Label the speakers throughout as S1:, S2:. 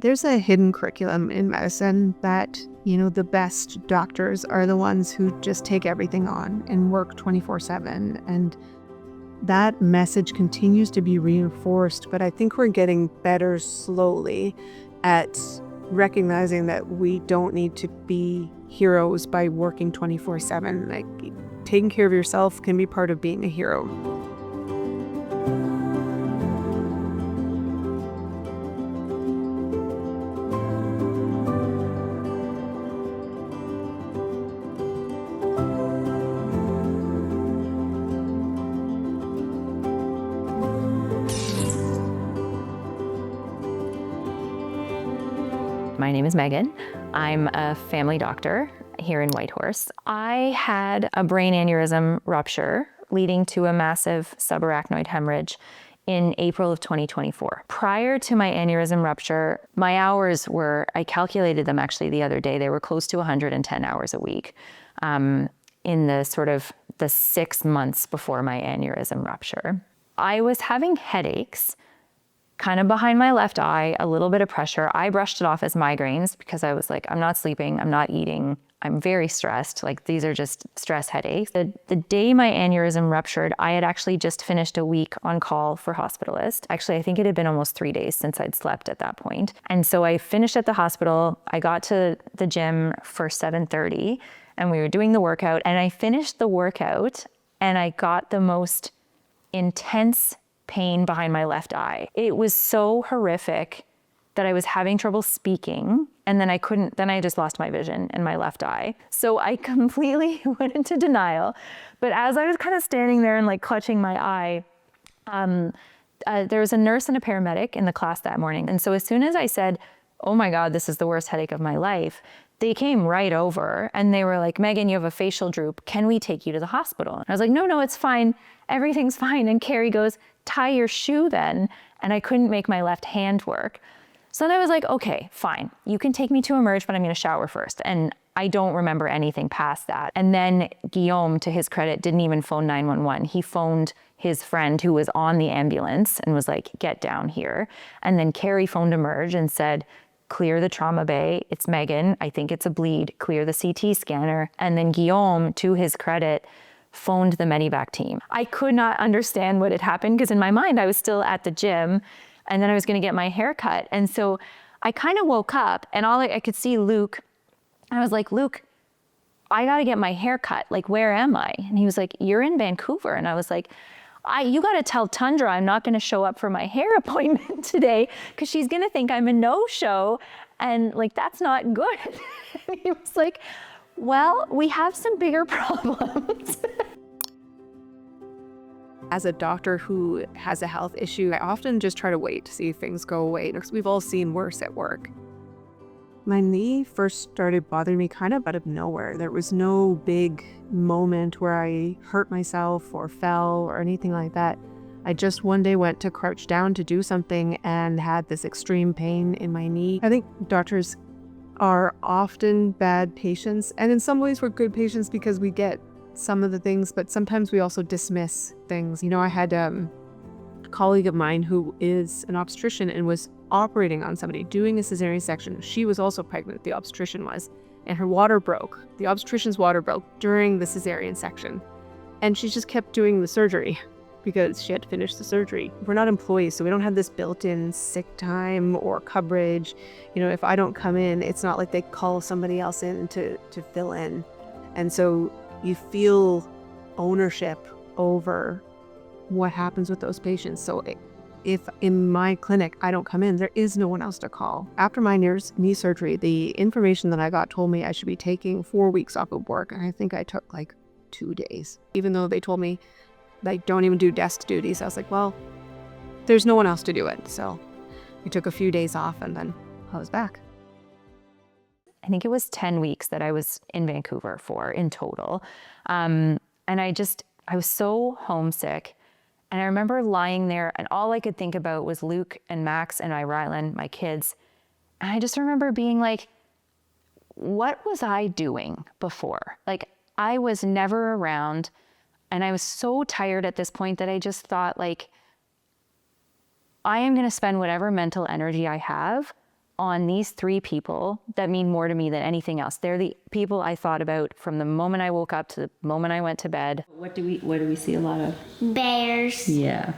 S1: There's a hidden curriculum in medicine that, the best doctors are the ones who just take everything on and work 24/7. And that message continues to be reinforced, but I think we're getting better slowly at recognizing that we don't need to be heroes by working 24/7. Like, taking care of yourself can be part of being a hero.
S2: My name is Megan. I'm a family doctor here in Whitehorse. I had a brain aneurysm rupture leading to a massive subarachnoid hemorrhage in April of 2024. Prior to my aneurysm rupture, my hours were, I calculated them actually the other day, they were close to 110 hours a week in the 6 months before my aneurysm rupture. I was having headaches kind of behind my left eye, a little bit of pressure. I brushed it off as migraines because I was like, I'm not sleeping, I'm not eating, I'm very stressed. Like, these are just stress headaches. The day my aneurysm ruptured, I had actually just finished a week on call for hospitalist. Actually, I think it had been almost 3 days since I'd slept at that point. And so I finished at the hospital. I got to the gym for 7:30 and we were doing the workout, and I finished the workout and I got the most intense pain behind my left eye. It was so horrific that I was having trouble speaking, and then I just lost my vision in my left eye. So I completely went into denial. But as I was kind of standing there and like clutching my eye, there was a nurse and a paramedic in the class that morning. And so as soon as I said, oh my God, this is the worst headache of my life, they came right over and they were like, Megan, you have a facial droop. Can we take you to the hospital? And I was like, no, it's fine. Everything's fine. And Carrie goes, tie your shoe then. And I couldn't make my left hand work. So then I was like, okay, fine. You can take me to Emerge, but I'm going to shower first. And I don't remember anything past that. And then Guillaume, to his credit, didn't even phone 911. He phoned his friend who was on the ambulance and was like, get down here. And then Carrie phoned Emerge and said, clear the trauma bay. It's Megan. I think it's a bleed. Clear the CT scanner. And then Guillaume, to his credit, phoned the medevac team. I could not understand what had happened because in my mind I was still at the gym and then I was going to get my hair cut. And so I kind of woke up and I could see Luke. I was like, Luke, I got to get my hair cut. Like, where am I? And he was like, you're in Vancouver. And I was like, you got to tell Tundra I'm not going to show up for my hair appointment today because she's going to think I'm a no-show. And like, that's not good. And he was like, well, we have some bigger problems.
S1: As a doctor who has a health issue, I often just try to wait to see if things go away, because we've all seen worse at work. My knee first started bothering me kind of out of nowhere. There was no big moment where I hurt myself or fell or anything like that. I just one day went to crouch down to do something and had this extreme pain in my knee. I think doctors are often bad patients, and in some ways we're good patients because we get some of the things, but sometimes we also dismiss things. I had a colleague of mine who is an obstetrician and was operating on somebody, doing a cesarean section. She was also pregnant, the obstetrician was, and her water broke. The obstetrician's water broke during the cesarean section, and she just kept doing the surgery because she had to finish the surgery. We're not employees, so we don't have this built-in sick time or coverage. If I don't come in, it's not like they call somebody else in to fill in. And so you feel ownership over what happens with those patients. So if in my clinic I don't come in, there is no one else to call. After my knee surgery, the information that I got told me I should be taking 4 weeks off of work. And I think I took like 2 days, even though they told me like, don't even do desk duties. I was like, well, there's no one else to do it. So we took a few days off and then I was back.
S2: I think it was 10 weeks that I was in Vancouver for in total. And I was so homesick. And I remember lying there and all I could think about was Luke and Max and Rylan, my kids. And I just remember being like, what was I doing before? Like, I was never around. And I was so tired at this point that I just thought, like, I am going to spend whatever mental energy I have on these 3 people that mean more to me than anything else. They're the people I thought about from the moment I woke up to the moment I went to bed. What do we see a lot of?
S3: Bears.
S2: Yeah.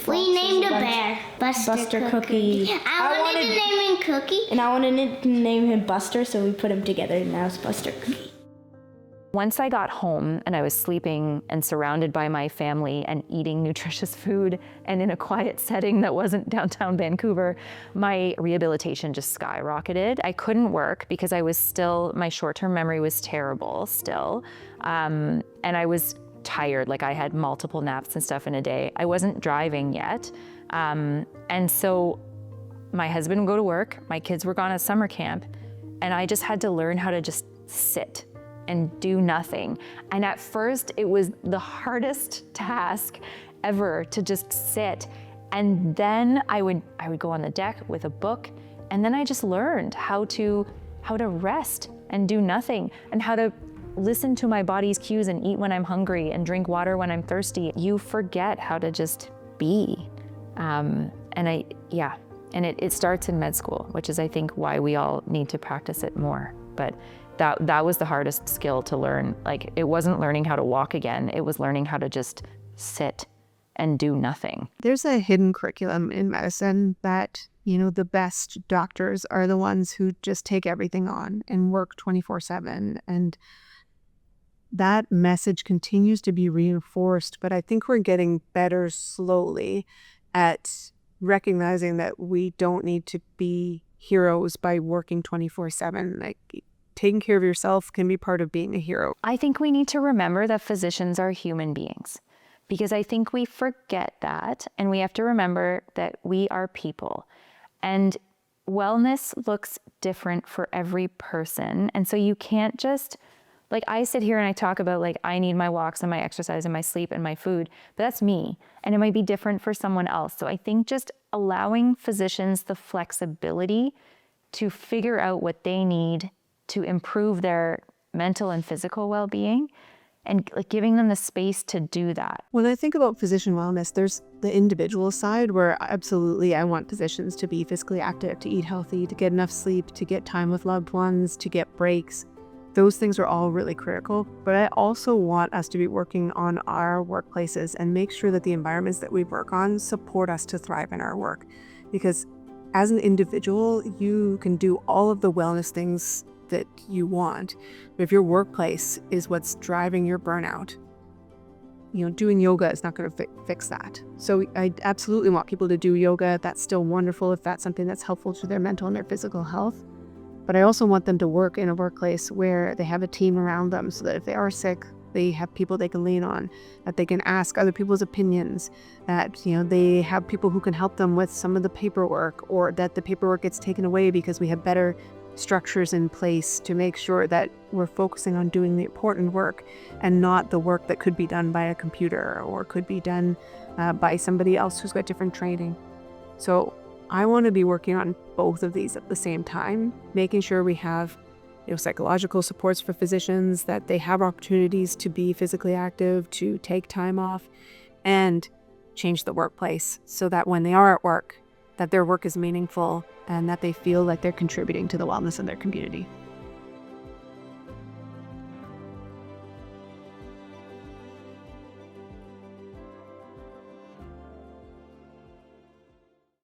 S3: We named a bear Buster Cookie. I wanted to name him Cookie.
S4: And I wanted to name him Buster, so we put him together, and now it's Buster Cookie.
S2: Once I got home and I was sleeping and surrounded by my family and eating nutritious food and in a quiet setting that wasn't downtown Vancouver, my rehabilitation just skyrocketed. I couldn't work because my short-term memory was terrible still. And I was tired, like I had multiple naps and stuff in a day. I wasn't driving yet. And so my husband would go to work, my kids were gone at summer camp, and I just had to learn how to just sit and do nothing. And at first, it was the hardest task ever to just sit. And then I would go on the deck with a book, and then I just learned how to rest and do nothing, and how to listen to my body's cues and eat when I'm hungry and drink water when I'm thirsty. You forget how to just be. It starts in med school, which is, I think, why we all need to practice it more. But that was the hardest skill to learn. Like, it wasn't learning how to walk again, it was learning how to just sit and do nothing.
S1: There's a hidden curriculum in medicine that, the best doctors are the ones who just take everything on and work 24/7. And that message continues to be reinforced, but I think we're getting better slowly at recognizing that we don't need to be heroes by working 24/7. Like, taking care of yourself can be part of being a hero.
S2: I think we need to remember that physicians are human beings, because I think we forget that, and we have to remember that we are people. And wellness looks different for every person. And so you can't just, like, I sit here and I talk about, like, I need my walks and my exercise and my sleep and my food, but that's me. And it might be different for someone else. So I think just allowing physicians the flexibility to figure out what they need to improve their mental and physical well-being, and like giving them the space to do that.
S1: When I think about physician wellness, there's the individual side where absolutely I want physicians to be physically active, to eat healthy, to get enough sleep, to get time with loved ones, to get breaks. Those things are all really critical. But I also want us to be working on our workplaces and make sure that the environments that we work on support us to thrive in our work. Because as an individual, you can do all of the wellness things that you want, but if your workplace is what's driving your burnout, doing yoga is not going to fix that. So I absolutely want people to do yoga. That's still wonderful if that's something that's helpful to their mental and their physical health. But I also want them to work in a workplace where they have a team around them, so that if they are sick, they have people they can lean on, that they can ask other people's opinions, that they have people who can help them with some of the paperwork, or that the paperwork gets taken away because we have better structures in place to make sure that we're focusing on doing the important work and not the work that could be done by a computer or could be done by somebody else who's got different training. So I want to be working on both of these at the same time, making sure we have psychological supports for physicians, that they have opportunities to be physically active, to take time off, and change the workplace so that when they are at work, that their work is meaningful and that they feel like they're contributing to the wellness of their community.